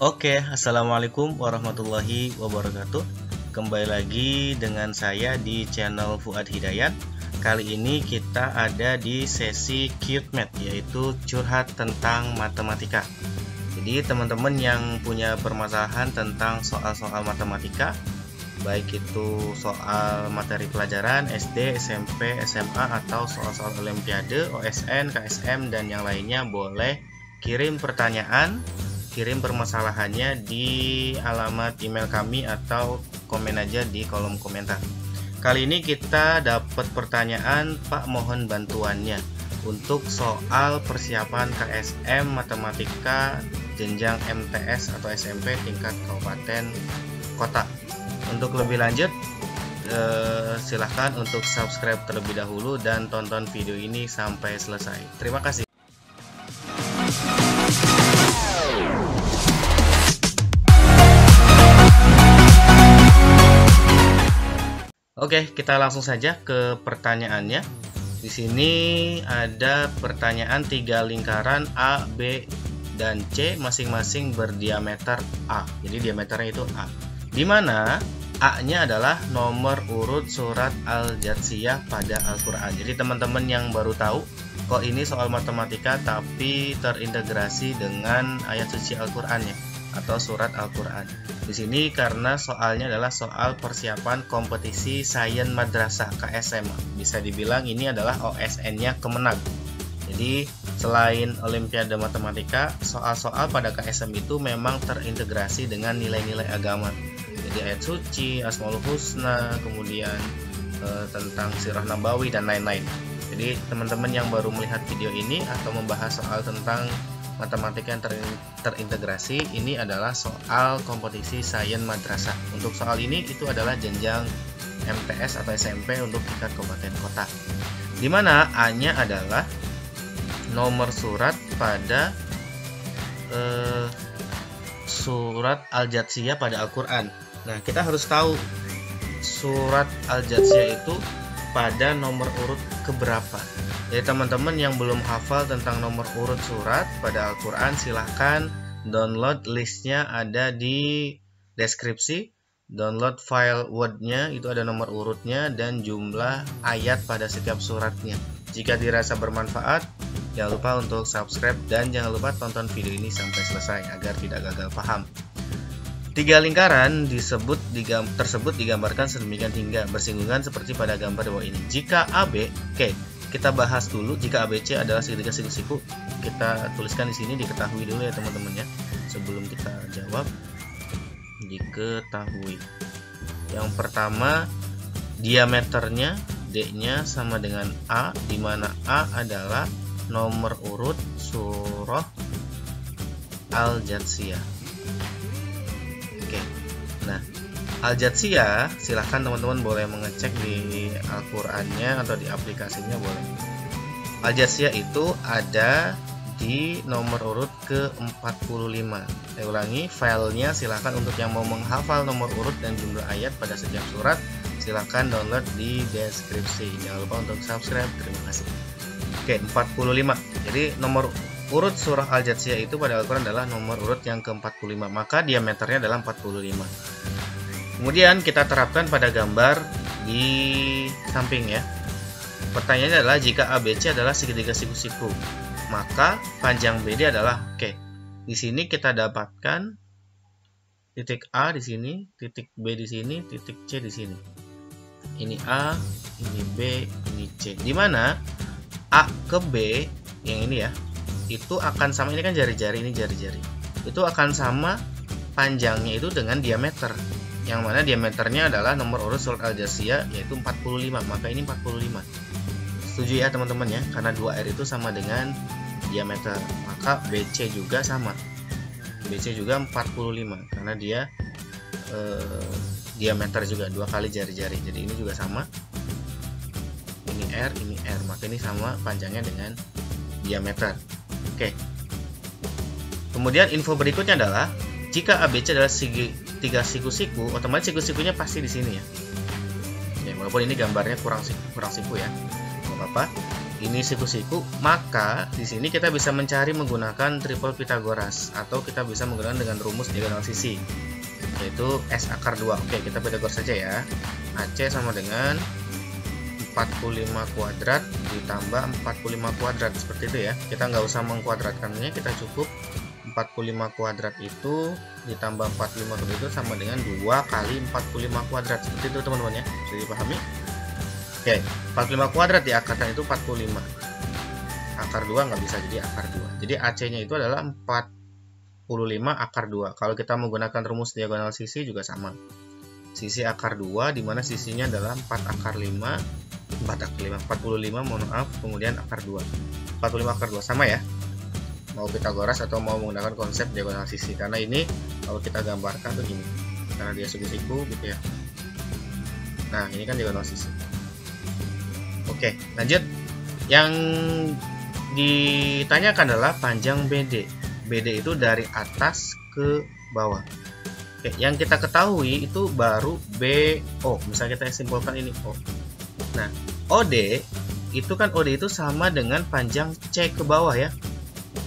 Oke, assalamualaikum warahmatullahi wabarakatuh. Kembali lagi dengan saya di channel Fuad Hidayat. Kali ini kita ada di sesi QMath, yaitu curhat tentang matematika. Jadi teman-teman yang punya permasalahan tentang soal-soal matematika, baik itu soal materi pelajaran SD, SMP, SMA, atau soal-soal olimpiade, OSN, KSM, dan yang lainnya, boleh kirim pertanyaan, kirim permasalahannya di alamat email kami atau komen aja di kolom komentar. Kali ini kita dapat pertanyaan, Pak, mohon bantuannya untuk soal persiapan KSM Matematika jenjang MTS atau SMP tingkat kabupaten kota. Untuk lebih lanjut, silahkan untuk subscribe terlebih dahulu dan tonton video ini sampai selesai. Terima kasih. Oke, kita langsung saja ke pertanyaannya. Di sini ada pertanyaan 3 lingkaran A, B, dan C masing-masing berdiameter A. Jadi diameternya itu A. Di mana A-nya adalah nomor urut surat Al-Jatsiyah pada Al-Qur'an. Jadi teman-teman yang baru tahu, kok ini soal matematika tapi terintegrasi dengan ayat suci Al-Qur'annya atau surat Al-Qur'an. Di sini karena soalnya adalah soal persiapan kompetisi Sains Madrasah KSM. Bisa dibilang ini adalah OSN-nya Kemenag. Jadi selain Olimpiade Matematika, soal-soal pada KSM itu memang terintegrasi dengan nilai-nilai agama. Jadi ayat suci, Asmaul Husna, kemudian tentang Sirah Nabawi dan lain-lain. Jadi teman-teman yang baru melihat video ini atau membahas soal tentang matematika yang terintegrasi, ini adalah soal kompetisi Sains Madrasah. Untuk soal ini itu adalah jenjang MTS atau SMP untuk tingkat kabupaten kota. Di mana A-nya adalah nomor surat pada surat Al-Jatsiyah pada Al-Qur'an. Nah, kita harus tahu surat Al-Jatsiyah itu pada nomor urut keberapa. Jadi teman-teman yang belum hafal tentang nomor urut surat pada Al-Qur'an, silahkan download listnya, ada di deskripsi. Download file Word-nya, itu ada nomor urutnya dan jumlah ayat pada setiap suratnya. Jika dirasa bermanfaat, jangan lupa untuk subscribe dan jangan lupa tonton video ini sampai selesai agar tidak gagal paham. 3 lingkaran tersebut digambarkan sedemikian hingga bersinggungan seperti pada gambar di bawah ini. Jika AB, kita bahas dulu. Jika ABC adalah segitiga siku-siku, kita tuliskan di sini, diketahui dulu ya teman-teman ya. Sebelum kita jawab, diketahui. Yang pertama, diameternya D-nya sama dengan A, di mana A adalah nomor urut surah Al-Jatsiyah. Nah, Al-Jatsiyah, silahkan teman-teman boleh mengecek di Al-Qur'annya atau di aplikasinya boleh. Al-Jatsiyah itu ada di nomor urut ke-45. Saya ulangi, filenya silahkan untuk yang mau menghafal nomor urut dan jumlah ayat pada setiap surat, silahkan download di deskripsi. Jangan lupa untuk subscribe. Terima kasih. Oke, 45. Jadi nomor urut surah Al-Jatsiyah itu pada Al-Qur'an adalah nomor urut yang ke-45, maka diameternya adalah 45. Kemudian kita terapkan pada gambar di samping ya. Pertanyaannya adalah jika ABC adalah segitiga siku-siku, maka panjang BD adalah Di sini kita dapatkan titik A di sini, titik B di sini, titik C di sini. Ini A, ini B, ini C. Di mana A ke B yang ini ya, itu akan sama, ini kan jari-jari, ini jari-jari. Itu akan sama panjangnya itu dengan diameter. Yang mana diameternya adalah nomor urut surat Al-Jatsiyah yaitu 45, maka ini 45. Setuju ya teman-teman ya, karena 2R itu sama dengan diameter. Maka BC juga sama. BC juga 45 karena dia diameter juga 2 kali jari-jari. Jadi ini juga sama. Ini R, maka ini sama panjangnya dengan diameter. Kemudian info berikutnya adalah jika ABC adalah segitiga siku-siku, otomatis siku-sikunya pasti di sini ya. Walaupun ini gambarnya kurang siku ya, nggak apa-apa. ini siku-siku, maka di sini kita bisa mencari menggunakan triple Pythagoras atau kita bisa menggunakan dengan rumus diagonal sisi, yaitu S akar 2. Oke, kita Pythagoras saja ya. AC sama dengan 45 kuadrat ditambah 45 kuadrat, seperti itu ya. Kita nggak usah mengkuadratkannya, kita cukup 45 kuadrat itu ditambah 45 kuadrat itu sama dengan 2 kali 45 kuadrat, seperti itu teman-teman ya. Bisa dipahami? Oke, 45 kuadrat di akarnya itu 45. Akar 2 nggak bisa, jadi akar 2. Jadi AC-nya itu adalah 45 akar 2. Kalau kita menggunakan rumus diagonal sisi juga sama. Sisi akar 2, dimana sisinya adalah 4 akar 5, 45, mohon maaf, kemudian akar 2. 45 akar 2, sama ya. Mau Pythagoras atau mau menggunakan konsep diagonal sisi. Karena ini kalau kita gambarkan tuh gini. Karena dia siku-siku gitu ya. Nah, ini kan diagonal sisi. Oke, lanjut. Yang ditanyakan adalah panjang BD. BD itu dari atas ke bawah. Oke, yang kita ketahui itu baru BO. Misalnya kita simpulkan ini O. Nah, OD itu kan OD itu sama dengan panjang C ke bawah ya.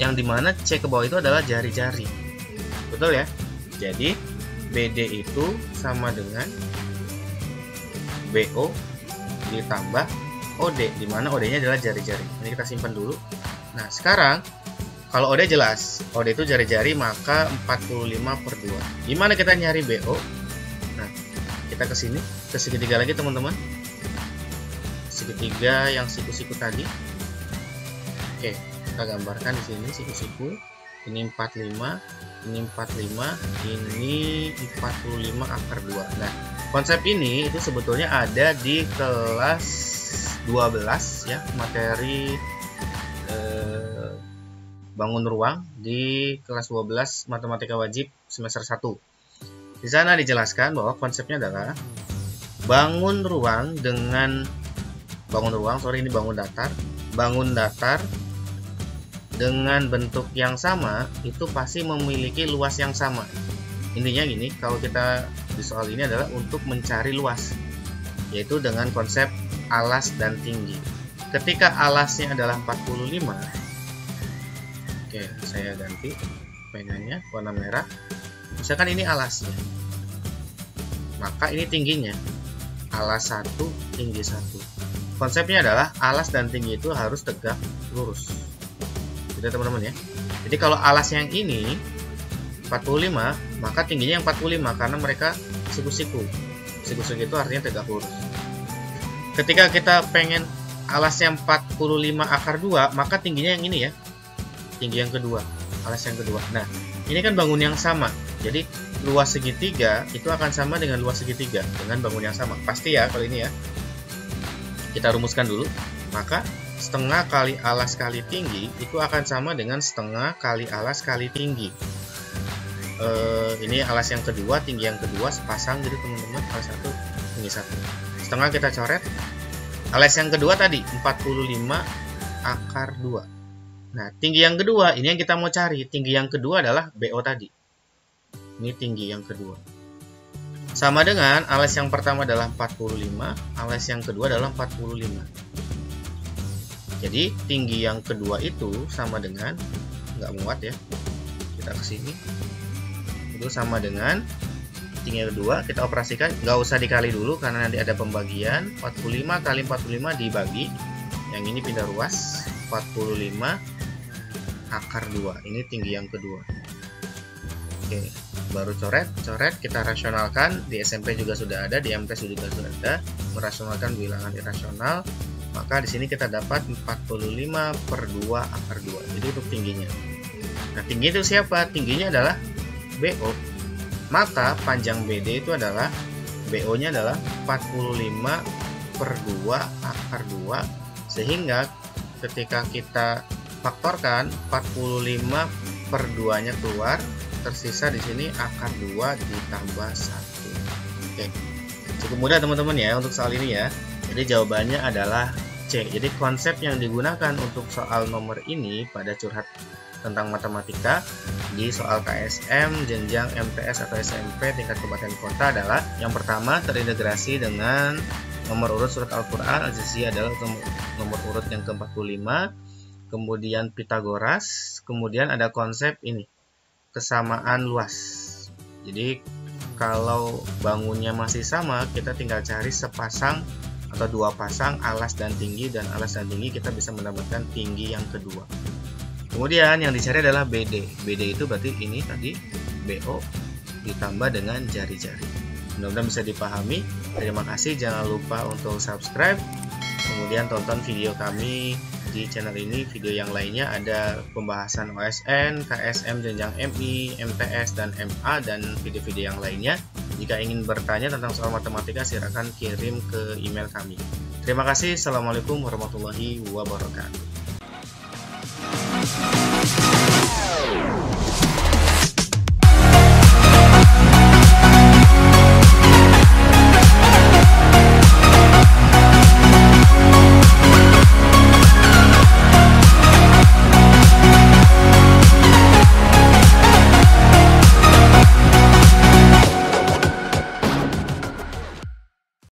Yang dimana C ke bawah itu adalah jari-jari. Betul ya? Jadi BD itu sama dengan BO ditambah OD, dimana OD nya adalah jari-jari. Ini kita simpan dulu. Nah, sekarang kalau OD jelas, OD itu jari-jari, maka 45 per 2. Gimana kita nyari BO? Nah, kita ke sini, ke segitiga lagi teman-teman. Segitiga yang siku-siku tadi. Oke, kita gambarkan di sini siku-siku. Ini 45, ini 45, ini 45 akar 2. Nah, konsep ini itu sebetulnya ada di kelas 12 ya, materi bangun ruang di kelas 12 matematika wajib semester 1. Di sana dijelaskan bahwa konsepnya adalah bangun datar. Bangun datar dengan bentuk yang sama itu pasti memiliki luas yang sama. Intinya gini, kalau kita di soal ini adalah untuk mencari luas, yaitu dengan konsep alas dan tinggi. Ketika alasnya adalah 45, oke, saya ganti penanya warna merah. Misalkan ini alasnya, maka ini tingginya. Alas 1, tinggi 1. Konsepnya adalah alas dan tinggi itu harus tegak lurus. Gitu teman-teman ya. Jadi kalau alas yang ini 45, maka tingginya yang 45 karena mereka siku-siku. Siku-siku itu artinya tegak lurus. Ketika kita pengen alasnya 45 akar 2, maka tingginya yang ini ya. Tinggi yang kedua, alas yang kedua. Nah, ini kan bangun yang sama. Jadi luas segitiga itu akan sama dengan luas segitiga dengan bangun yang sama. Pasti ya kalau ini ya. Kita rumuskan dulu. Maka setengah kali alas kali tinggi itu akan sama dengan setengah kali alas kali tinggi. Ini alas yang kedua, tinggi yang kedua sepasang gitu teman-teman. Alas 1, tinggi 1. Setengah kita coret. Alas yang kedua tadi 45 akar 2. Nah, tinggi yang kedua ini yang kita mau cari. Tinggi yang kedua adalah BO tadi. Ini tinggi yang kedua. Sama dengan alas yang pertama adalah 45, alas yang kedua adalah 45. Jadi tinggi yang kedua itu sama dengan, nggak muat ya. Kita ke sini. Itu sama dengan tinggi yang kedua, kita operasikan, nggak usah dikali dulu karena nanti ada pembagian. 45 kali 45 dibagi, yang ini pindah ruas, 45 akar 2. Ini tinggi yang kedua. Oke, baru coret, kita rasionalkan. Di SMP juga sudah ada, di MTs juga sudah ada, merasionalkan bilangan irasional. Maka di sini kita dapat 45 per 2 akar 2. Itu untuk tingginya. Nah, tinggi itu siapa? Tingginya adalah BO. Maka panjang BD itu adalah BO-nya adalah 45 per 2 akar 2. Sehingga ketika kita faktorkan 45 per 2-nya keluar, tersisa di sini akar 2 ditambah 1. Oke. Cukup mudah teman-teman ya untuk soal ini ya. Jadi jawabannya adalah C. Jadi konsep yang digunakan untuk soal nomor ini pada curhat tentang matematika di soal KSM, jenjang MTS atau SMP tingkat kabupaten kota adalah yang pertama terintegrasi dengan Nomor urut surat Al-Quran Al-Jassiyah adalah nomor urut yang ke-45. Kemudian Pitagoras. Kemudian ada konsep ini, kesamaan luas. Jadi kalau bangunnya masih sama, kita tinggal cari sepasang atau dua pasang alas dan tinggi, dan alas dan tinggi kita bisa mendapatkan tinggi yang kedua. Kemudian yang dicari adalah BD. BD itu berarti ini tadi BO ditambah dengan jari-jari. Mudah-mudahan bisa dipahami. Terima kasih, jangan lupa untuk subscribe. Kemudian tonton video kami di channel ini. Video yang lainnya ada pembahasan OSN, KSM, jenjang MI, MTS, dan MA, dan video-video yang lainnya. Jika ingin bertanya tentang soal matematika, silakan kirim ke email kami. Terima kasih. Assalamualaikum warahmatullahi wabarakatuh.